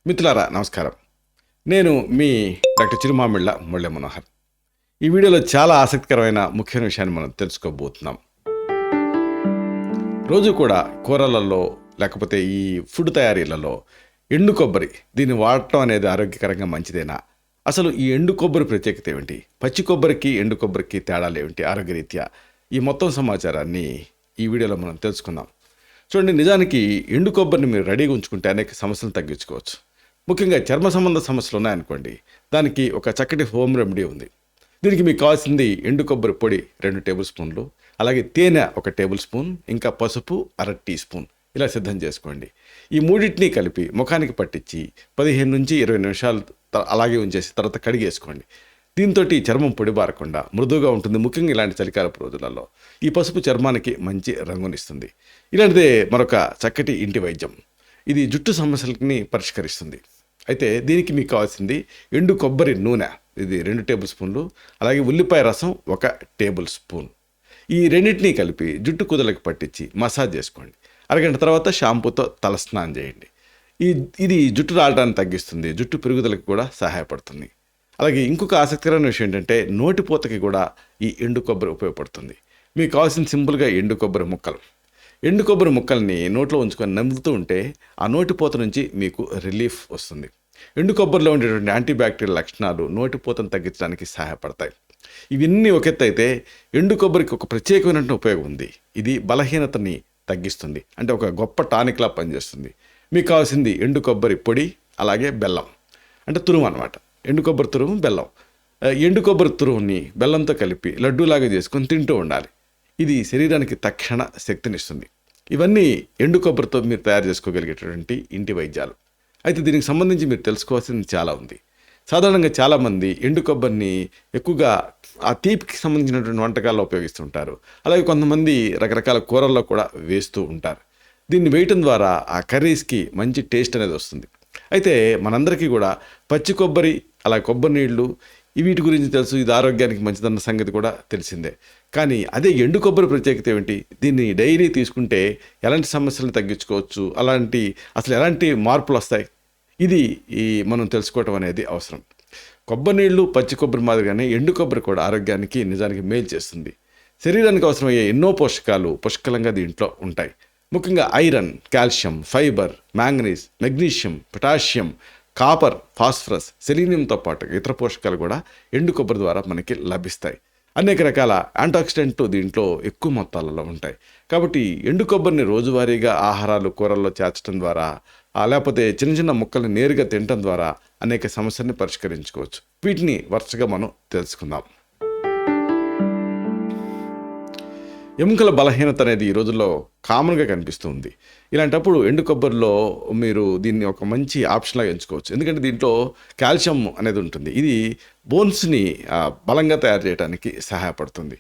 మిత్రులారా నమస్కారం. నేను మీ డాక్టర్ చిరుమామిళ్ళ మురళీ మనోహర్. ఈ వీడియోలో చాలా ఆసక్తికరమైన ముఖ్యమైన విషయాన్ని మనం తెలుసుకోబోతున్నాం. రోజు కూడా కూరలలో లేకపోతే ఈ ఫుడ్ తయారీలలో ఎండు కొబ్బరి దీన్ని వాడటం అనేది ఆరోగ్యకరంగా మంచిదేనా? అసలు ఈ ఎండు కొబ్బరి ప్రత్యేకత ఏమిటి? పచ్చి కొబ్బరికి ఎండు కొబ్బరికి తేడాలు ఏమిటి ఆరోగ్యరీత్యా? ఈ మొత్తం సమాచారాన్ని ఈ వీడియోలో మనం తెలుసుకుందాం. చూడండి, నిజానికి ఎండు కొబ్బరిని మీరు రెడీగా ఉంచుకుంటే అనేక సమస్యలను తగ్గించుకోవచ్చు. ముఖ్యంగా చర్మ సంబంధ సమస్యలు ఉన్నాయనుకోండి, దానికి ఒక చక్కటి హోమ్ రెమెడీ ఉంది. దీనికి మీకు కావాల్సింది ఎండు కొబ్బరి పొడి 2 టేబుల్ స్పూన్లు, అలాగే తేనె 1 టేబుల్ స్పూన్, ఇంకా పసుపు 1/2 టీ స్పూన్ ఇలా సిద్ధం చేసుకోండి. ఈ మూడింటిని కలిపి ముఖానికి పట్టించి 15 నుంచి 20 నిమిషాలు అలాగే ఉంచేసి తర్వాత కడిగేసుకోండి. దీంతో చర్మం పొడి బారకుండా మృదువుగా ఉంటుంది. ముఖ్యంగా ఇలాంటి చలికాలపు రోజులలో ఈ పసుపు చర్మానికి మంచి రంగునిస్తుంది. ఇలాంటిదే మరొక చక్కటి ఇంటి వైద్యం. ఇది జుట్టు సమస్యలని పరిష్కరిస్తుంది. అయితే దీనికి మీకు కావాల్సింది ఎండు కొబ్బరి నూనె, ఇది 2 టేబుల్ స్పూన్లు, అలాగే ఉల్లిపాయ రసం 1 టేబుల్ స్పూన్. ఈ రెండింటినీ కలిపి జుట్టు కుదలకు పట్టించి మసాజ్ చేసుకోండి. అరగంట తర్వాత షాంపూతో తలస్నానం చేయండి. ఇది జుట్టు రాలడాన్ని తగ్గిస్తుంది, జుట్టు పెరుగుదలకు కూడా సహాయపడుతుంది. అలాగే ఇంకొక ఆసక్తికరమైన విషయం ఏంటంటే నోటిపూతకి కూడా ఈ ఎండు కొబ్బరి ఉపయోగపడుతుంది. మీకు కావాల్సిన సింపుల్గా ఎండు కొబ్బరి ముక్కలు. ఎండు కొబ్బరి ముక్కల్ని నోట్లో ఉంచుకొని నములుతూ ఉంటే ఆ నోటిపూత నుంచి మీకు రిలీఫ్ వస్తుంది. ఎండు కొబ్బరిలో ఉండేటువంటి యాంటీబ్యాక్టీరియల్ లక్షణాలు నోటిపూతను తగ్గించడానికి సహాయపడతాయి. ఇవన్నీ ఒక ఎత్తు అయితే ఎండు కొబ్బరికి ఒక ప్రత్యేకమైనటువంటి ఉపయోగం ఉంది. ఇది బలహీనతని తగ్గిస్తుంది, అంటే ఒక గొప్ప టానిక్లా పనిచేస్తుంది. మీకు కావాల్సింది ఎండు కొబ్బరి పొడి, అలాగే బెల్లం, అంటే తురుము అనమాట. ఎండు కొబ్బరి తురుము, బెల్లం. ఎండు కొబ్బరి తురుముని బెల్లంతో కలిపి లడ్డూలాగా చేసుకొని తింటూ ఉండాలి. ఇది శరీరానికి తక్షణ శక్తినిస్తుంది. ఇవన్నీ ఎండు కొబ్బరితో మీరు తయారు చేసుకోగలిగేటటువంటి ఇంటి వైద్యాలు. అయితే దీనికి సంబంధించి మీరు తెలుసుకోవాల్సింది చాలా ఉంది. సాధారణంగా చాలామంది ఎండు కొబ్బరిని ఎక్కువగా ఆ తీపికి సంబంధించినటువంటి వంటకాల్లో ఉపయోగిస్తుంటారు. అలాగే కొంతమంది రకరకాల కూరల్లో కూడా వేస్తూ ఉంటారు. దీన్ని వేయటం ద్వారా ఆ కర్రీస్కి మంచి టేస్ట్ అనేది వస్తుంది. అయితే మనందరికీ కూడా పచ్చి కొబ్బరి, అలా కొబ్బరి నీళ్ళు వీటి గురించి తెలుసు, ఇది ఆరోగ్యానికి మంచిదన్న సంగతి కూడా తెలిసిందే. కానీ అదే ఎండు కొబ్బరి ప్రత్యేకత ఏమిటి? దీన్ని డైలీ తీసుకుంటే ఎలాంటి సమస్యలను తగ్గించుకోవచ్చు, అసలు ఎలాంటి మార్పులు వస్తాయి, ఇది మనం తెలుసుకోవటం అనేది అవసరం. కొబ్బరి నీళ్ళు పచ్చి కొబ్బరి మాదిరిగానే ఎండు కొబ్బరి కూడా ఆరోగ్యానికి నిజానికి మేలు చేస్తుంది. శరీరానికి అవసరమయ్యే ఎన్నో పోషకాలు పుష్కలంగా దీంట్లో ఉంటాయి. ముఖ్యంగా iron, calcium, fibre, manganese, magnesium, potassium, copper, phosphorus, సెలీనియంతో పాటు ఇతర పోషకాలు కూడా ఎండు కొబ్బరి ద్వారా మనకి లభిస్తాయి. అనేక రకాల యాంటాక్సిడెంట్లు దీంట్లో ఎక్కువ మొత్తాలలో ఉంటాయి. కాబట్టి ఎండు కొబ్బరిని రోజువారీగా ఆహారాలు, కూరల్లో చేర్చడం ద్వారా, లేకపోతే చిన్న చిన్న ముక్కల్ని నేరుగా తినడం ద్వారా అనేక సమస్యల్ని పరిష్కరించుకోవచ్చు. వీటిని వరుసగా మనం తెలుసుకుందాం. ఎముకల బలహీనత అనేది ఈ రోజుల్లో కామన్గా కనిపిస్తూ ఉంది. ఇలాంటప్పుడు ఎండు కొబ్బరిలో మీరు దీన్ని ఒక మంచి ఆప్షన్లాగా ఎంచుకోవచ్చు. ఎందుకంటే దీంట్లో కాల్షియం అనేది ఉంటుంది. ఇది బోన్స్ని బలంగా తయారు చేయడానికి సహాయపడుతుంది.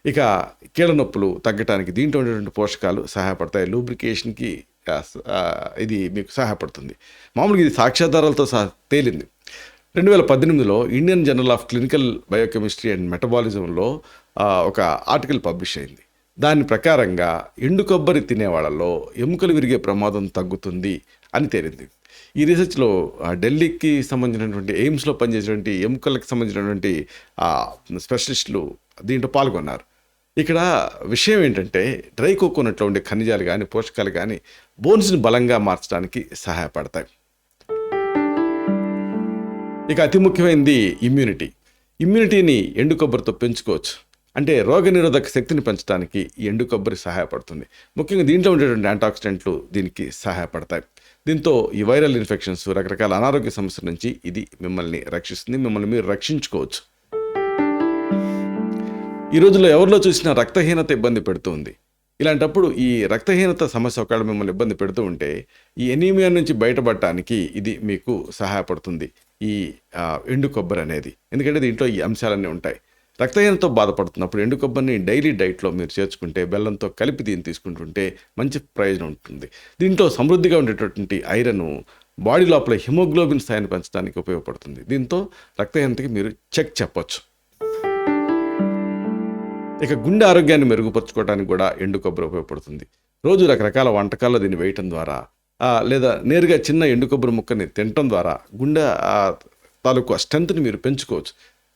ఇక కీళ్ళ నొప్పులు తగ్గడానికి దీంట్లో ఉండేటువంటి పోషకాలు సహాయపడతాయి. లూబ్రికేషన్కి ఇది మీకు సహాయపడుతుంది. మామూలుగా ఇది సాక్ష్యాధారాలతో తేలింది. 2018లో Indian journal of clinical biochemistry and మెటబాలిజంలో ఒక ఆర్టికల్ పబ్లిష్ అయింది. దాని ప్రకారంగా ఎండు కొబ్బరి తినేవాళ్ళలో ఎముకలు విరిగే ప్రమాదం తగ్గుతుంది అని తేలింది. ఈ రీసెర్చ్లో ఢిల్లీకి సంబంధించినటువంటి ఎయిమ్స్లో పనిచేసేటువంటి ఎముకలకు సంబంధించినటువంటి స్పెషలిస్టులు దీంట్లో పాల్గొన్నారు. ఇక్కడ విషయం ఏంటంటే డ్రై కోకోనట్లో ఉండే ఖనిజాలు కానీ పోషకాలు కానీ బోన్స్ని బలంగా మార్చడానికి సహాయపడతాయి. ఇక అతి ముఖ్యమైనది ఇమ్యూనిటీని ఎండు కొబ్బరితో పెంచుకోవచ్చు. అంటే రోగనిరోధక శక్తిని పెంచడానికి ఈ ఎండు కొబ్బరి సహాయపడుతుంది. ముఖ్యంగా దీంట్లో ఉండేటువంటి యాంటాక్సిడెంట్లు దీనికి సహాయపడతాయి. దీంతో ఈ వైరల్ ఇన్ఫెక్షన్స్, రకరకాల అనారోగ్య సమస్యల నుంచి ఇది మిమ్మల్ని రక్షిస్తుంది. మిమ్మల్ని మీరు రక్షించుకోవచ్చు. ఈ రోజుల్లో ఎవరిలో చూసినా రక్తహీనత ఇబ్బంది పెడుతూ ఉంది. ఇలాంటప్పుడు ఈ రక్తహీనత సమస్య ఒకవేళ మిమ్మల్ని ఇబ్బంది పెడుతూ ఉంటే ఈ ఎనీమియా నుంచి బయటపడటానికి ఇది మీకు సహాయపడుతుంది, ఈ ఎండు కొబ్బరి అనేది. ఎందుకంటే దీంట్లో ఈ అంశాలన్నీ ఉంటాయి. రక్తహీనతతో బాధపడుతున్నప్పుడు ఎండు కొబ్బరిని డైలీ డైట్లో మీరు చేర్చుకుంటే, బెల్లంతో కలిపి దీన్ని తీసుకుంటుంటే మంచి ప్రయోజనం ఉంటుంది. దీంట్లో సమృద్ధిగా ఉండేటటువంటి ఐరన్ బాడీ లోపల హిమోగ్లోబిన్ స్థాయిని పెంచడానికి ఉపయోగపడుతుంది. దీంతో రక్తహీనతకి మీరు చెక్ చెప్పొచ్చు. ఇక గుండె ఆరోగ్యాన్ని మెరుగుపరచుకోవడానికి కూడా ఎండు కొబ్బరి ఉపయోగపడుతుంది. రోజు రకరకాల వంటకాల్లో దీన్ని వేయటం ద్వారా లేదా నేరుగా చిన్న ఎండు కొబ్బరి ముక్కని తినటం ద్వారా గుండె తాలూకు ఆ స్ట్రెంత్ని మీరు పెంచుకోవచ్చు.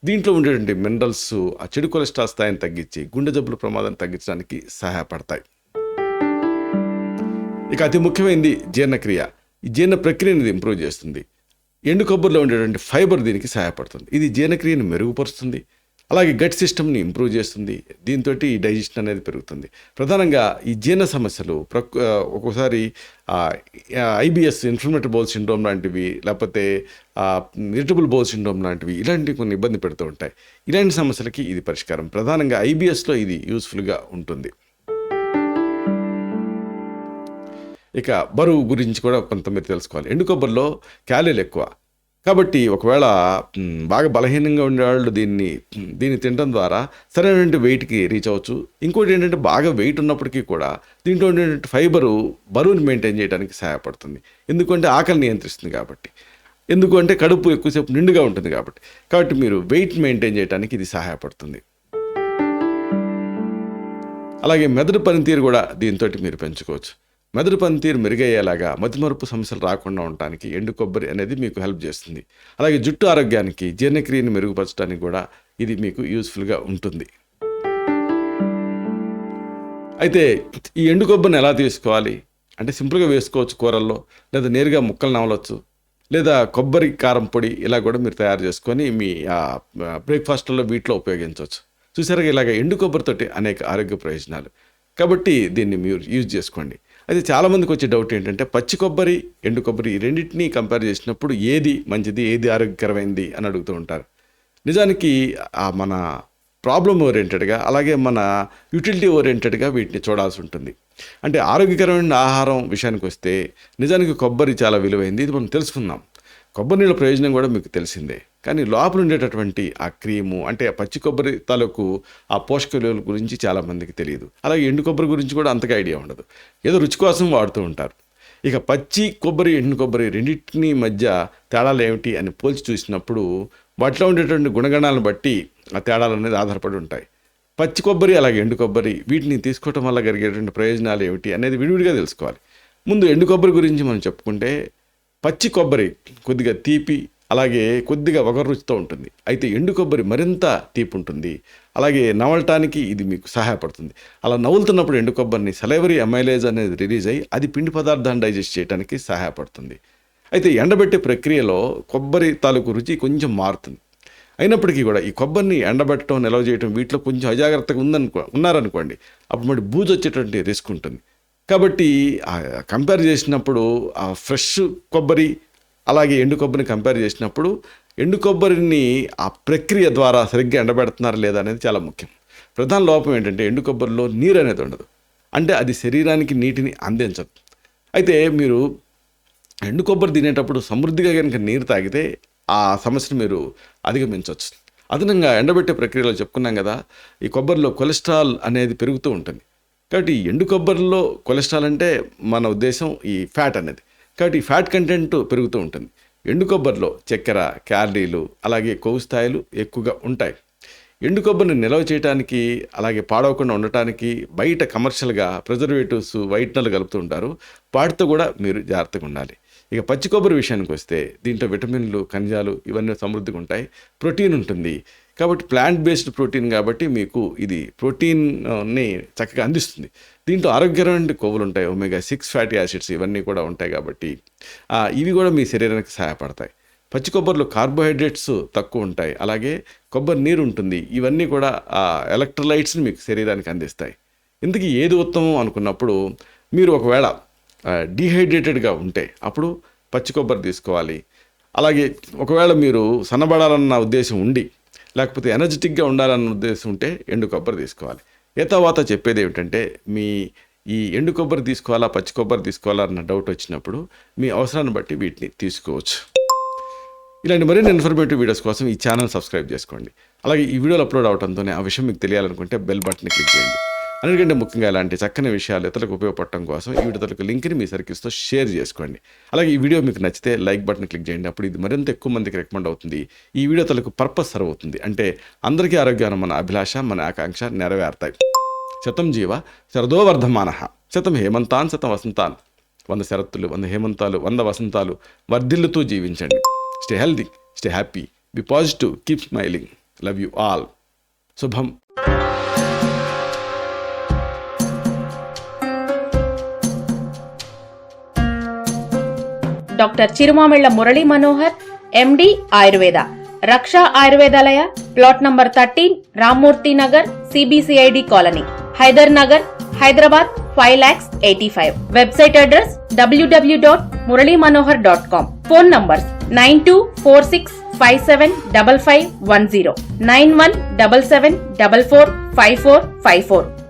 దీంట్లో ఉండేటువంటి మినరల్స్ ఆ చెడు కొలెస్ట్రాల్ స్థాయిని తగ్గించి గుండె జబ్బుల ప్రమాదాన్ని తగ్గించడానికి సహాయపడతాయి. ఇక అతి ముఖ్యమైనది జీర్ణక్రియ. ఈ జీర్ణ ప్రక్రియని ఇది ఇంప్రూవ్ చేస్తుంది. ఎండు కొబ్బరిలో ఉండేటువంటి ఫైబర్ దీనికి సహాయపడుతుంది. ఇది జీర్ణక్రియను మెరుగుపరుస్తుంది, అలాగే గట్ సిస్టమ్ని ఇంప్రూవ్ చేస్తుంది. దీంతో ఈ డైజెషన్ అనేది పెరుగుతుంది. ప్రధానంగా ఈ జీర్ణ సమస్యలు ఒక్కోసారి ఐబిఎస్ ఇన్ఫ్లమేటరీ బౌల్ సిండ్రోమ్ లాంటివి, లేకపోతే ఇరిటబుల్ బౌల్ సిండ్రోమ్ లాంటివి ఇలాంటివి కొన్ని ఇబ్బంది పెడుతూ ఉంటాయి. ఇలాంటి సమస్యలకి ఇది పరిష్కారం. ప్రధానంగా ఐబిఎస్లో ఇది యూస్ఫుల్గా ఉంటుంది. ఇక బరువు గురించి కూడా కొంత మీరు తెలుసుకోవాలి. ఎండు కొబ్బరిలో క్యాలరీలు ఎక్కువ కాబట్టి ఒకవేళ బాగా బలహీనంగా ఉండేవాళ్ళు దీన్ని తినడం ద్వారా సరైనటువంటి వెయిట్కి రీచ్ అవ్వచ్చు. ఇంకోటి ఏంటంటే బాగా వెయిట్ ఉన్నప్పటికీ కూడా దీంట్లో ఉండేటువంటి ఫైబరు బరువుని మెయింటైన్ చేయడానికి సహాయపడుతుంది. ఎందుకంటే ఆకలి నియంత్రిస్తుంది కాబట్టి, ఎందుకంటే కడుపు ఎక్కువసేపు నిండుగా ఉంటుంది కాబట్టి మీరు వెయిట్ మెయింటైన్ చేయడానికి ఇది సహాయపడుతుంది. అలాగే మెదడు పనితీరు కూడా దీంతో మీరు పెంచుకోవచ్చు. మెదడు పనితీరు మెరుగయ్యేలాగా మతిమరుపు సమస్యలు రాకుండా ఉండటానికి ఎండు కొబ్బరి అనేది మీకు హెల్ప్ చేస్తుంది. అలాగే జుట్టు ఆరోగ్యానికి, జీర్ణక్రియని మెరుగుపరచడానికి కూడా ఇది మీకు యూస్ఫుల్గా ఉంటుంది. అయితే ఈ ఎండు కొబ్బరిని ఎలా తీసుకోవాలి అంటే సింపుల్గా వేసుకోవచ్చు కూరల్లో, లేదా నేరుగా ముక్కలు నమలవచ్చు, లేదా కొబ్బరి కారం పొడి ఇలా కూడా మీరు తయారు చేసుకొని మీ బ్రేక్ఫాస్ట్లో వీటిలో ఉపయోగించవచ్చు. చూసారా, ఇలాగ ఎండు కొబ్బరితోటి అనేక ఆరోగ్య ప్రయోజనాలు. కాబట్టి దీన్ని మీరు యూజ్ చేసుకోండి. అయితే చాలామందికి వచ్చే డౌట్ ఏంటంటే పచ్చి కొబ్బరి, ఎండు కొబ్బరి ఈ రెండింటినీ కంపేర్ చేసినప్పుడు ఏది మంచిది, ఏది ఆరోగ్యకరమైంది అని అడుగుతూ ఉంటారు. నిజానికి మన ప్రాబ్లం ఓరియంటెడ్గా, అలాగే మన యూటిలిటీ ఓరియంటెడ్గా వీటిని చూడాల్సి ఉంటుంది. అంటే ఆరోగ్యకరమైన ఆహారం విషయానికి వస్తే నిజానికి కొబ్బరి చాలా విలువైంది, ఇది మనం తెలుసుకుందాం. కొబ్బరి నీళ్ళ ప్రయోజనం కూడా మీకు తెలిసిందే. కానీ లోపల ఉండేటటువంటి ఆ క్రీము అంటే ఆ పచ్చి కొబ్బరి తాలూకు ఆ పోషక విలువల గురించి చాలామందికి తెలియదు. అలాగే ఎండు కొబ్బరి గురించి కూడా అంతగా ఐడియా ఉండదు, ఏదో రుచి కోసం వాడుతూ ఉంటారు. ఇక పచ్చి కొబ్బరి, ఎండు కొబ్బరి రెండింటిని మధ్య తేడాలు ఏమిటి అని పోల్చి చూసినప్పుడు వాటిలో ఉండేటువంటి గుణగణాలను బట్టి ఆ తేడాలు అనేది ఆధారపడి ఉంటాయి. పచ్చి కొబ్బరి అలాగే ఎండు కొబ్బరి వీటిని తీసుకోవటం వల్ల కలిగేటువంటి ప్రయోజనాలు ఏమిటి అనేది విడివిడిగా తెలుసుకోవాలి. ముందు ఎండు కొబ్బరి గురించి మనం చెప్పుకుంటే, పచ్చి కొబ్బరి కొద్దిగా తీపి అలాగే కొద్దిగా వగరు రుచితో ఉంటుంది. అయితే ఎండు కొబ్బరి మరింత తీపి ఉంటుంది, అలాగే నవలటానికి ఇది మీకు సహాయపడుతుంది. అలా నవ్వులుతున్నప్పుడు ఎండు కొబ్బరిని సలైవరీ అమైలేజ్ అనేది రిలీజ్ అయ్యి అది పిండి పదార్థాన్ని డైజెస్ట్ చేయడానికి సహాయపడుతుంది. అయితే ఎండబెట్టే ప్రక్రియలో కొబ్బరి తాలూకు రుచి కొంచెం మారుతుంది. అయినప్పటికీ కూడా ఈ కొబ్బరిని ఎండబెట్టడం, నిల్వ చేయడం వీటిలో కొంచెం అజాగ్రత్తగా ఉన్నారనుకోండి, అప్పుడు మరి బూజు వచ్చేటువంటి రిస్క్ ఉంటుంది. కాబట్టి కంపేర్ చేసినప్పుడు ఆ ఫ్రెష్ కొబ్బరి అలాగే ఎండు కొబ్బరిని కంపేర్ చేసినప్పుడు ఎండు కొబ్బరిని ఆ ప్రక్రియ ద్వారా సరిగ్గా ఎండబెడుతున్నారు లేదా అనేది చాలా ముఖ్యం. ప్రధాన లోపం ఏంటంటే ఎండు కొబ్బరిలో నీరు అనేది ఉండదు, అంటే అది శరీరానికి నీటిని అందించదు. అయితే మీరు ఎండు కొబ్బరి తినేటప్పుడు సమృద్ధిగా కనుక నీరు తాగితే ఆ సమస్యను మీరు అధిగమించవచ్చు. అదనంగా ఎండబెట్టే ప్రక్రియలో చెప్పుకున్నాం కదా, ఈ కొబ్బరిలో కొలెస్ట్రాల్ అనేది పెరుగుతూ ఉంటుంది. కాబట్టి ఎండు కొబ్బరిలో కొలెస్ట్రాల్ అంటే మన ఉద్దేశం ఈ ఫ్యాట్ అనేది, కాబట్టి ఈ ఫ్యాట్ కంటెంట్ పెరుగుతూ ఉంటుంది. ఎండు కొబ్బరిలో చక్కెర, క్యాలరీలు అలాగే కొవ్వు స్థాయిలు ఎక్కువగా ఉంటాయి. ఎండు కొబ్బరిని నిల్వ చేయడానికి అలాగే పాడవకుండా ఉండటానికి బయట కమర్షియల్గా ప్రిజర్వేటివ్స్, వైట్నర్లు కలుపుతూ ఉంటారు. వాటితో కూడా మీరు జాగ్రత్తగా ఉండాలి. ఇక పచ్చి కొబ్బరి విషయానికి వస్తే దీంట్లో విటమిన్లు, ఖనిజాలు ఇవన్నీ సమృద్ధిగా ఉంటాయి. ప్రోటీన్ ఉంటుంది, కాబట్టి ప్లాంట్ బేస్డ్ ప్రోటీన్ కాబట్టి మీకు ఇది ప్రోటీన్ని చక్కగా అందిస్తుంది. దీంట్లో ఆరోగ్యకరమైన కొవ్వులు ఉంటాయి, omega-6 ఫ్యాటీ యాసిడ్స్ ఇవన్నీ కూడా ఉంటాయి. కాబట్టి ఇవి కూడా మీ శరీరానికి సహాయపడతాయి. పచ్చి కొబ్బరిలో కార్బోహైడ్రేట్స్ తక్కువ ఉంటాయి, అలాగే కొబ్బరి నీరు ఉంటుంది. ఇవన్నీ కూడా ఎలక్ట్రోలైట్స్ని మీకు శరీరానికి అందిస్తాయి. ఇందుకు ఏది ఉత్తమం అనుకున్నప్పుడు మీరు ఒకవేళ డీహైడ్రేటెడ్గా ఉంటే అప్పుడు పచ్చి కొబ్బరి తీసుకోవాలి. అలాగే ఒకవేళ మీరు సన్నబడాలన్న ఉద్దేశం ఉండి లేకపోతే ఎనర్జెటిక్గా ఉండాలన్న ఉద్దేశం ఉంటే ఎండు కొబ్బరి తీసుకోవాలి. తర్వాత చెప్పేది ఏమిటంటే, ఈ ఎండు కొబ్బరి తీసుకోవాలా పచ్చి కొబ్బరి తీసుకోవాలా అన్న డౌట్ వచ్చినప్పుడు మీ అవసరాన్ని బట్టి వీటిని తీసుకోవచ్చు. ఇలాంటి మరిన్ని ఇన్ఫర్మేటివ్ వీడియోస్ కోసం ఈ ఛానల్ సబ్స్క్రైబ్ చేసుకోండి. అలాగే ఈ వీడియోలు అప్లోడ్ అవడంతోనే ఆ విషయం మీకు తెలియాలనుకుంటే బెల్ బటన్ క్లిక్ చేయండి. అన్నిటికంటే ముఖ్యంగా ఇలాంటి చక్కని విషయాలు ఇతరులకు ఉపయోగపడటం కోసం ఈ వీడియో తలకు లింక్ని మీ సర్కిల్స్తో షేర్ చేసుకోండి. అలాగే ఈ వీడియో మీకు నచ్చితే లైక్ బటన్ క్లిక్ చేయండి. అప్పుడు ఇది మరింత ఎక్కువ మందికి రికమెండ్ అవుతుంది. ఈ వీడియో తలకు పర్పస్ సర్వ్ అవుతుంది, అంటే అందరికీ ఆరోగ్యాన్ని మన అభిలాష, మన ఆకాంక్ష నెరవేరుతాయి. శతం జీవ శరదో వర్ధమానః, శతం హేమంతాన్ శతం వసంతాన్, 100 శరత్తులు, 100 హేమంతాలు, 100 వసంతాలు వర్ధిల్లుతూ జీవించండి. Stay healthy, stay happy, be positive, keep smiling. Love you all. శుభం. Doctor Chirumamilla Murali Manohar, MD, Ayurveda, Raksha Ayurvedalaya, plot number 13, Rammurthy Nagar, CBCID colony, Hyder Nagar, Hyderabad 5,85,000. Website address www.muralymanohar.com. Phone numbers 9246575510, 9177445454.